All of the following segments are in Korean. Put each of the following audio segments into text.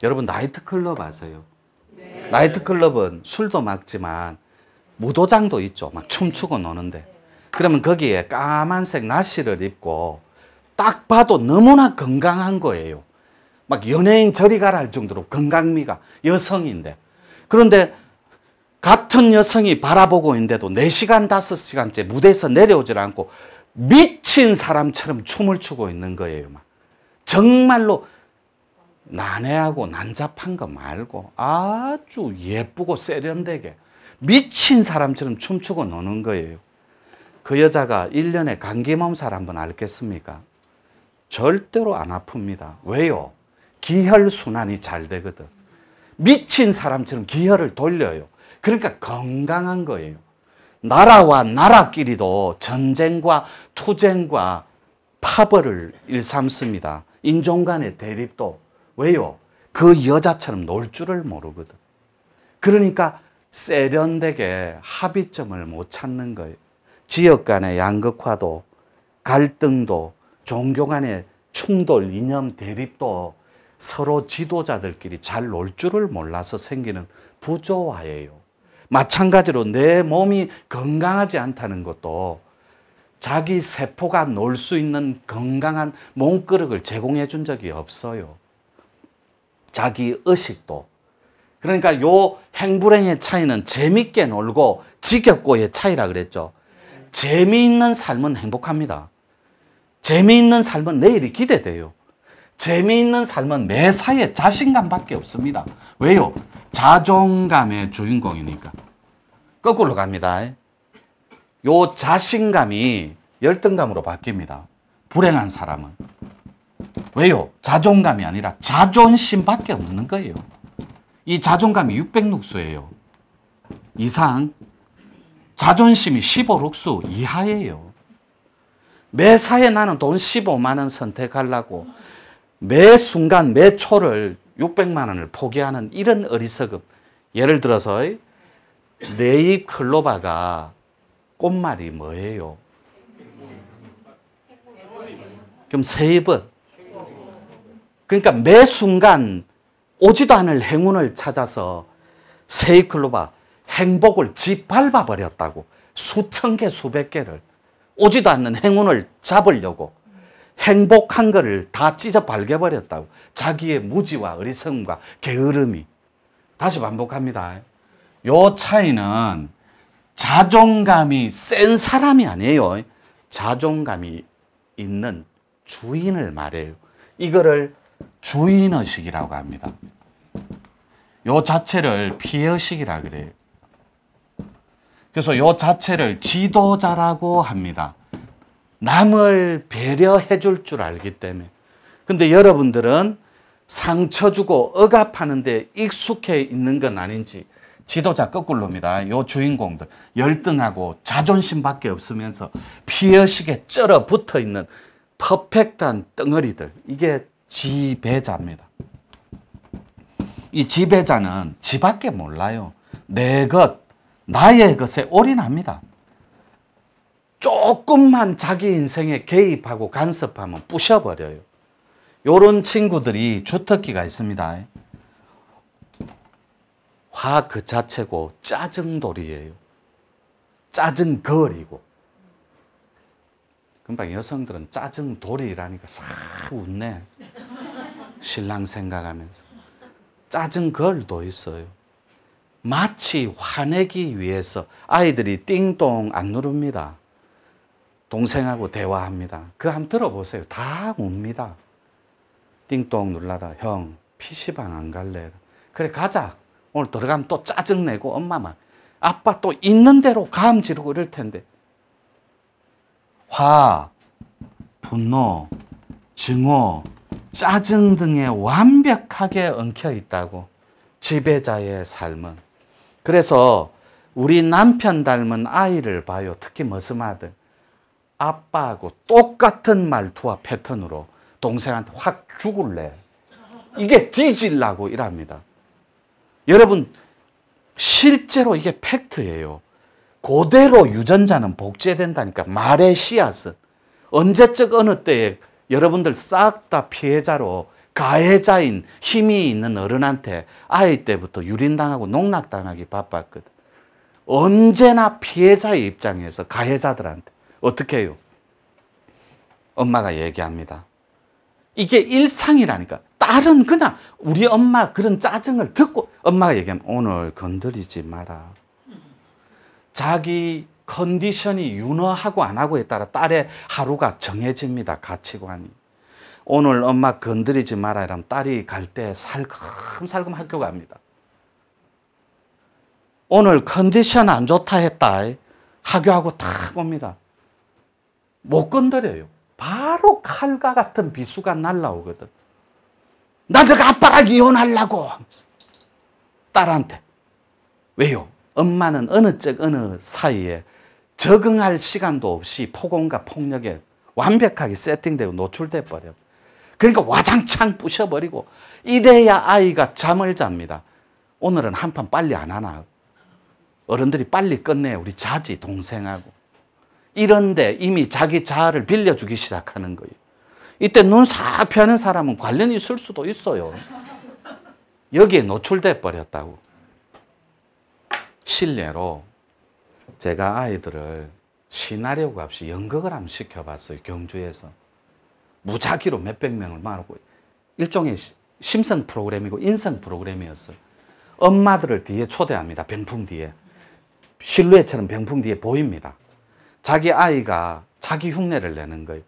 여러분 나이트클럽 아세요? 네. 나이트클럽은 술도 먹지만 무도장도 있죠. 막 춤추고 노는데. 그러면 거기에 까만색 나시를 입고 딱 봐도 너무나 건강한 거예요. 막 연예인 저리 가라 할 정도로 건강미가 여성인데. 그런데 같은 여성이 바라보고 있는데도 4시간, 5시간째 무대에서 내려오질 않고 미친 사람처럼 춤을 추고 있는 거예요. 막. 정말로 난해하고 난잡한 거 말고 아주 예쁘고 세련되게 미친 사람처럼 춤추고 노는 거예요. 그 여자가 1년에 감기 몸살 한번 앓겠습니까? 절대로 안 아픕니다. 왜요? 기혈순환이 잘 되거든. 미친 사람처럼 기혈을 돌려요. 그러니까 건강한 거예요. 나라와 나라끼리도 전쟁과 투쟁과 파벌을 일삼습니다. 인종 간의 대립도. 왜요? 그 여자처럼 놀 줄을 모르거든. 그러니까 세련되게 합의점을 못 찾는 거예요. 지역 간의 양극화도, 갈등도, 종교 간의 충돌, 이념 대립도 서로 지도자들끼리 잘 놀 줄을 몰라서 생기는 부조화예요. 마찬가지로 내 몸이 건강하지 않다는 것도 자기 세포가 놀 수 있는 건강한 몸그릇을 제공해 준 적이 없어요. 자기 의식도. 그러니까 요 행불행의 차이는 재밌게 놀고 지겹고의 차이라 그랬죠. 재미있는 삶은 행복합니다. 재미있는 삶은 내일이 기대돼요. 재미있는 삶은 매사에 자신감밖에 없습니다. 왜요? 자존감의 주인공이니까. 거꾸로 갑니다. 요 자신감이 열등감으로 바뀝니다. 불행한 사람은. 왜요? 자존감이 아니라 자존심밖에 없는 거예요. 이 자존감이 600룩수예요. 이상. 자존심이 15룩수 이하예요. 매사에 나는 돈 15만 원 선택하려고 매 순간 매 초를 600만 원을 포기하는 이런 어리석음. 예를 들어서 내 입 클로바가 꽃말이 뭐예요? 그럼 새 입은? 그러니까 매 순간 오지도 않을 행운을 찾아서 새 입 클로바 행복을 짓밟아 버렸다고. 수천 개 수백 개를 오지도 않는 행운을 잡으려고 행복한 거를 다 찢어 발겨버렸다고. 자기의 무지와 어리석음과 게으름이. 다시 반복합니다. 요 차이는 자존감이 센 사람이 아니에요. 자존감이 있는 주인을 말해요. 이거를 주인의식이라고 합니다. 요 자체를 피의식이라 그래요. 그래서 요 자체를 지도자라고 합니다. 남을 배려해 줄 줄 알기 때문에. 근데 여러분들은 상처 주고 억압하는 데 익숙해 있는 건 아닌지. 지도자 거꾸로입니다. 요 주인공들 열등하고 자존심밖에 없으면서 피의식에 쩔어 붙어 있는 퍼펙트한 덩어리들. 이게 지배자입니다. 이 지배자는 지밖에 몰라요. 내 것, 나의 것에 올인합니다. 조금만 자기 인생에 개입하고 간섭하면 부셔버려요. 이런 친구들이 주특기가 있습니다. 화 그 자체고 짜증돌이에요. 짜증거리고. 금방 여성들은 짜증돌이라니까 싹 웃네. 신랑 생각하면서. 짜증걸도 있어요. 마치 화내기 위해서 아이들이 띵동 안 누릅니다. 동생하고 대화합니다. 그거 한번 들어보세요. 다 웁니다. 띵동 눌러다. 형, PC방 안 갈래? 그래, 가자. 오늘 들어가면 또 짜증내고 엄마만. 아빠 또 있는 대로 가음 지르고 이럴 텐데. 화, 분노, 증오, 짜증 등에 완벽하게 엉켜 있다고. 지배자의 삶은. 그래서 우리 남편 닮은 아이를 봐요. 특히 머슴아들. 아빠하고 똑같은 말투와 패턴으로 동생한테 확 죽을래. 이게 뒤질라고 이랍니다. 여러분, 실제로 이게 팩트예요. 그대로 유전자는 복제된다니까. 말의 씨앗은. 언제적 어느 때에 여러분들 싹 다 피해자로 가해자인 힘이 있는 어른한테 아이 때부터 유린당하고 농락당하기 바빴거든. 언제나 피해자의 입장에서 가해자들한테 어떻게 해요? 엄마가 얘기합니다. 이게 일상이라니까. 딸은 그냥 우리 엄마 그런 짜증을 듣고 엄마가 얘기하면 오늘 건드리지 마라. 자기 컨디션이 윤허하고 안 하고에 따라 딸의 하루가 정해집니다. 가치관이. 오늘 엄마 건드리지 마라 이러면 딸이 갈 때 살금살금 학교 갑니다. 오늘 컨디션 안 좋다 했다. 학교하고 탁 옵니다. 못 건드려요. 바로 칼과 같은 비수가 날라오거든. 나 너가 아빠랑 이혼하려고. 딸한테. 왜요? 엄마는 어느 사이에 적응할 시간도 없이 폭언과 폭력에 완벽하게 세팅되고 노출돼 버려. 그러니까 와장창 부셔버리고 이래야 아이가 잠을 잡니다. 오늘은 한판 빨리 안 하나. 어른들이 빨리 끝내 우리 자지 동생하고. 이런데 이미 자기 자아를 빌려주기 시작하는 거예요. 이때 눈 싹 펴는 사람은 관련이 있을 수도 있어요. 여기에 노출돼 버렸다고. 실례로 제가 아이들을 시나리오가 없이 연극을 한번 시켜봤어요. 경주에서. 무작위로 몇백 명을 말하고 일종의 심성 프로그램이고 인성 프로그램이었어요. 엄마들을 뒤에 초대합니다. 병풍 뒤에. 실루엣처럼 병풍 뒤에 보입니다. 자기 아이가 자기 흉내를 내는 거예요.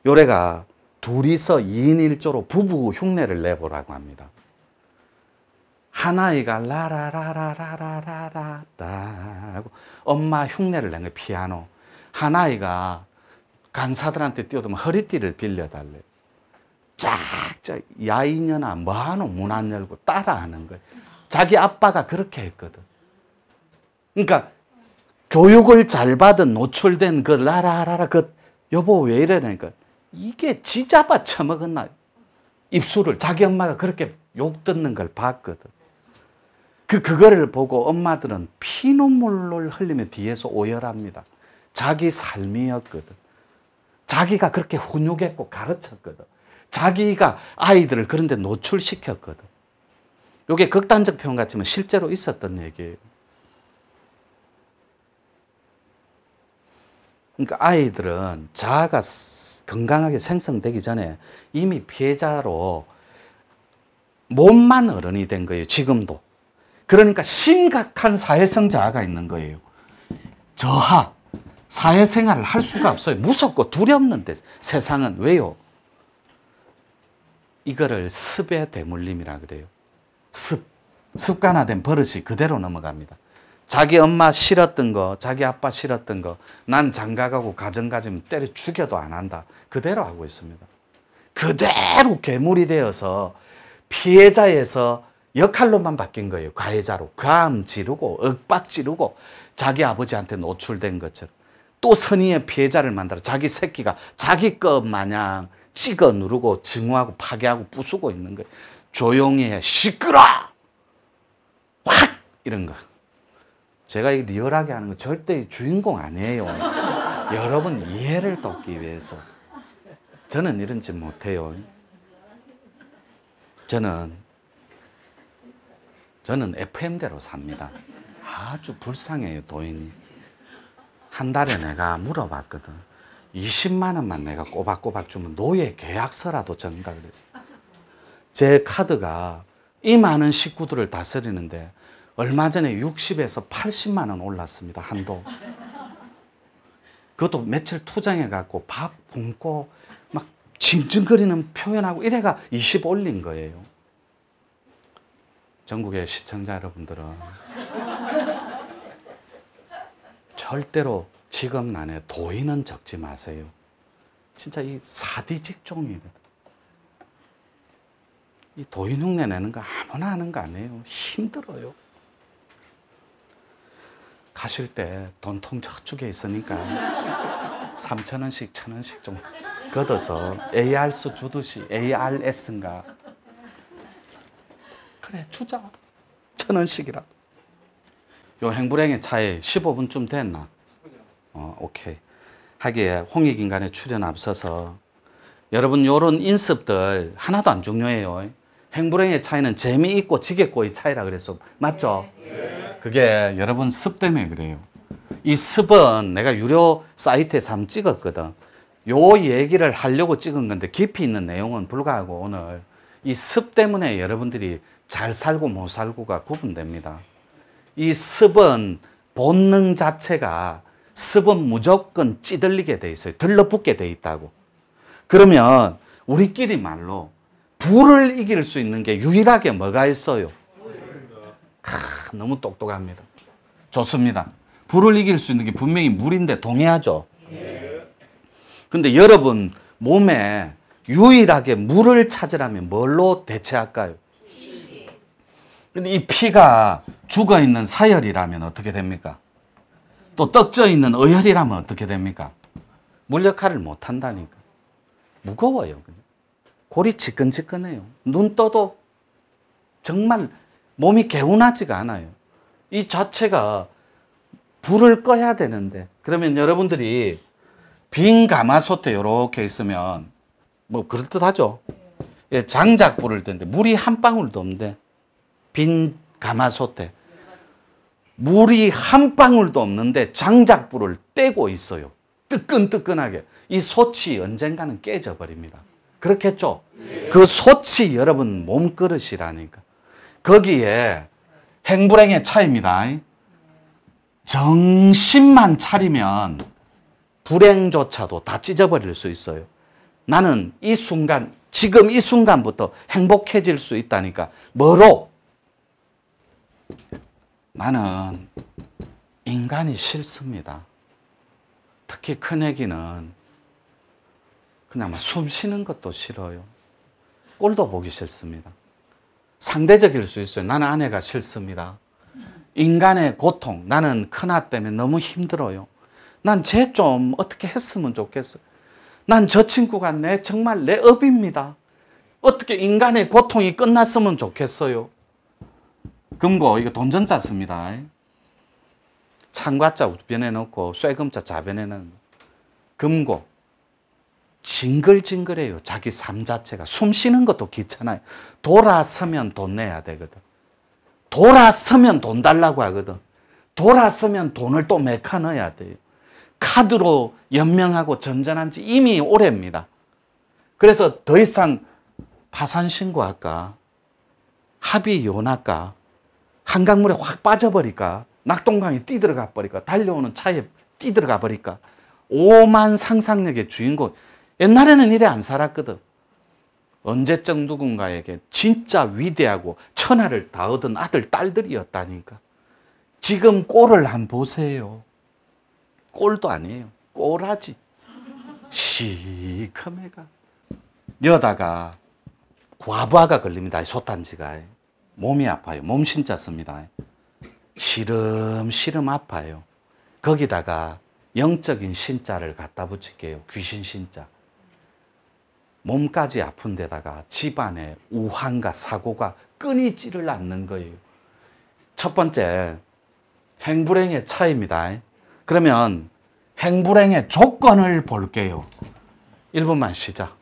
요래가 둘이서 2인 1조로 부부 흉내를 내보라고 합니다. 한 아이가 라라라라라라라라 하고 엄마 흉내를 낸 거예요. 피아노. 한 아이가 간사들한테 뛰어들면 허리띠를 빌려달래요. 쫙쫙 야 이년아 뭐하노 문 안 열고 따라하는 거예요. 자기 아빠가 그렇게 했거든. 그러니까 교육을 잘 받은 노출된 그 라라라라 그 여보 왜 이러니까 이게 지잡아 처먹었나. 입술을 자기 엄마가 그렇게 욕 듣는 걸 봤거든. 그거를 보고 엄마들은 피눈물을 흘리며 뒤에서 오열합니다. 자기 삶이었거든. 자기가 그렇게 훈육했고 가르쳤거든. 자기가 아이들을 그런 데 노출시켰거든. 이게 극단적 표현 같지만 실제로 있었던 얘기예요. 그러니까 아이들은 자아가 건강하게 생성되기 전에 이미 피해자로 몸만 어른이 된 거예요. 지금도. 그러니까 심각한 사회성 자아가 있는 거예요. 저하, 사회생활을 할 수가 없어요. 무섭고 두렵는데 세상은. 왜요? 이거를 습의 대물림이라 그래요. 습관화된 버릇이 그대로 넘어갑니다. 자기 엄마 싫었던 거, 자기 아빠 싫었던 거, 난 장가가고 가정 가지면 때려 죽여도 안 한다. 그대로 하고 있습니다. 그대로 괴물이 되어서 피해자에서 역할로만 바뀐 거예요. 가해자로. 감 지르고 윽박 지르고 자기 아버지한테 노출된 것처럼. 또 선의의 피해자를 만들어 자기 새끼가 자기 것 마냥 찍어 누르고 증오하고 파괴하고 부수고 있는 거예요. 조용히 해. 시끄러! 확! 이런 거. 제가 이 리얼하게 하는 거 절대 주인공 아니에요. 여러분 이해를 돕기 위해서. 저는 이런 짓 못해요. 저는 FM대로 삽니다. 아주 불쌍해요, 도인이. 한 달에 내가 물어봤거든. 20만 원만 내가 꼬박꼬박 주면 노예 계약서라도 전다 그랬어. 제 카드가 이 많은 식구들을 다스리는데 얼마 전에 60에서 80만 원 올랐습니다. 한도. 그것도 며칠 투정해갖고 밥 굶고 막 징징거리는 표현하고 이래가 20 올린 거예요. 전국의 시청자 여러분들은 절대로 직업란에 도인은 적지 마세요. 진짜 이 사디 직종이거든. 이 도인 흉내 내는 거 아무나 하는 거 아니에요. 힘들어요. 가실 때 돈 통 저쪽에 있으니까 3,000원씩 1,000원씩 좀 걷어서 ARS 주듯이 ARS인가 그래 주자 1,000원씩이라. 요 행불행의 차에 15분쯤 됐나? 오케이. 하기에 홍익인간에 출연 앞서서 여러분 요런 인습들 하나도 안 중요해요. 행불행의 차이는 재미있고 지겠고의 차이라 그랬어. 맞죠? 그게 여러분 습 때문에 그래요. 이 습은 내가 유료 사이트에서 한번 찍었거든. 요 얘기를 하려고 찍은 건데 깊이 있는 내용은 불가하고 오늘 이 습 때문에 여러분들이 잘 살고 못 살고가 구분됩니다. 이 습은 본능 자체가 습은 무조건 찌들리게 돼 있어요. 들러붙게 돼 있다고. 그러면 우리끼리 말로 불을 이길 수 있는 게 유일하게 뭐가 있어요? 너무 똑똑합니다. 좋습니다. 불을 이길 수 있는 게 분명히 물인데 동의하죠? 근데 여러분 몸에 유일하게 물을 찾으려면 뭘로 대체할까요? 근데 이 피가 죽어있는 사혈이라면 어떻게 됩니까? 또 떡져 있는 어혈이라면 어떻게 됩니까? 물 역할을 못 한다니까. 무거워요. 골이 지끈지끈해요. 눈 떠도 정말 몸이 개운하지가 않아요. 이 자체가 불을 꺼야 되는데, 그러면 여러분들이 빈 가마솥에 이렇게 있으면 뭐 그럴듯하죠. 예, 장작불을 떼는데 물이 한 방울도 없는데 빈 가마솥에 물이 한 방울도 없는데 장작불을 떼고 있어요. 뜨끈뜨끈하게. 이 솥이 언젠가는 깨져 버립니다. 그렇겠죠? 그 솥이 여러분 몸그릇이라니까. 거기에 행불행의 차이입니다. 정신만 차리면 불행조차도 다 찢어버릴 수 있어요. 나는 이 순간, 지금 이 순간부터 행복해질 수 있다니까. 뭐로? 나는 인간이 싫습니다. 특히 큰애기는 그냥 막 숨 쉬는 것도 싫어요. 꼴도 보기 싫습니다. 상대적일 수 있어요. 나는 아내가 싫습니다. 인간의 고통, 나는 큰아 때문에 너무 힘들어요. 난 쟤 좀 어떻게 했으면 좋겠어요. 난 저 친구가 정말 내 업입니다. 어떻게 인간의 고통이 끝났으면 좋겠어요. 금고, 이거 돈전자 씁니다. 창과자 우변에 넣고 쇠금자 좌변에 넣는 금고. 징글징글해요. 자기 삶 자체가. 숨 쉬는 것도 귀찮아요. 돌아서면 돈 내야 되거든. 돌아서면 돈 달라고 하거든. 돌아서면 돈을 또 메카 넣어야 돼요. 카드로 연명하고 전전한 지 이미 오래입니다. 그래서 더 이상 파산 신고할까? 합의 이혼할까? 한강물에 확 빠져버릴까? 낙동강에 뛰들어가 버릴까? 달려오는 차에 뛰들어가 버릴까? 오만 상상력의 주인공. 옛날에는 이래 안 살았거든. 언제적 누군가에게 진짜 위대하고 천하를 다 얻은 아들, 딸들이었다니까. 지금 꼴을 한번 보세요. 꼴도 아니에요. 꼬라지. 시커매가. 여다가 과부하가 걸립니다. 솥단지가. 몸이 아파요. 몸 신자 씁니다. 시름시름 아파요. 거기다가 영적인 신자를 갖다 붙일게요. 귀신 신자. 몸까지 아픈 데다가 집안에 우환과 사고가 끊이지를 않는 거예요. 첫 번째, 행불행의 차이입니다. 그러면 행불행의 조건을 볼게요. 1분만 쉬자.